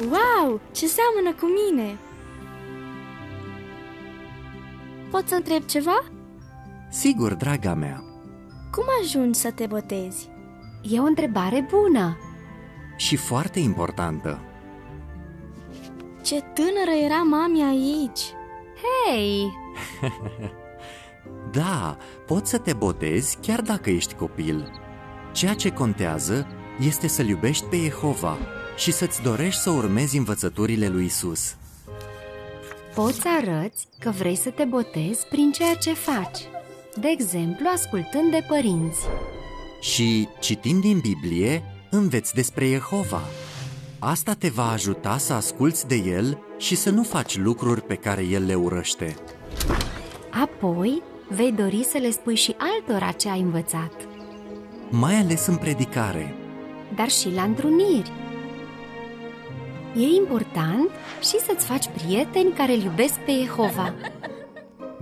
Wow, ce seamănă cu mine! Pot să întreb ceva? Sigur, draga mea. Cum ajungi să te botezi? E o întrebare bună. Și foarte importantă. Ce tânără era mami aici! Hei! Da, poți să te botezi chiar dacă ești copil. Ceea ce contează este să-L iubești pe Jehova și să-ți dorești să urmezi învățăturile lui Isus. Poți arăți că vrei să te botezi prin ceea ce faci. De exemplu, ascultând de părinți. Și citind din Biblie, înveți despre Jehova. Asta te va ajuta să asculți de El și să nu faci lucruri pe care El le urăște. Apoi, vei dori să le spui și altora ce ai învățat, Mai ales în predicare. dar și la întruniri. E important și să-ți faci prieteni care îl iubesc pe Jehova.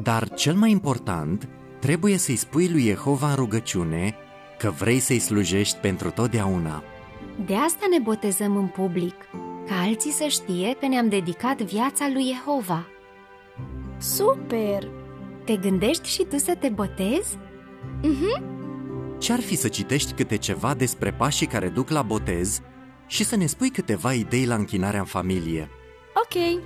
Dar cel mai important, trebuie să-i spui lui Jehova în rugăciune că vrei să-i slujești pentru totdeauna. De asta ne botezăm în public, ca alții să știe că ne-am dedicat viața lui Jehova. Super! Te gândești și tu să te botezi? Ce-ar fi să citești câte ceva despre pașii care duc la botez și să ne spui câteva idei la închinarea în familie? Ok!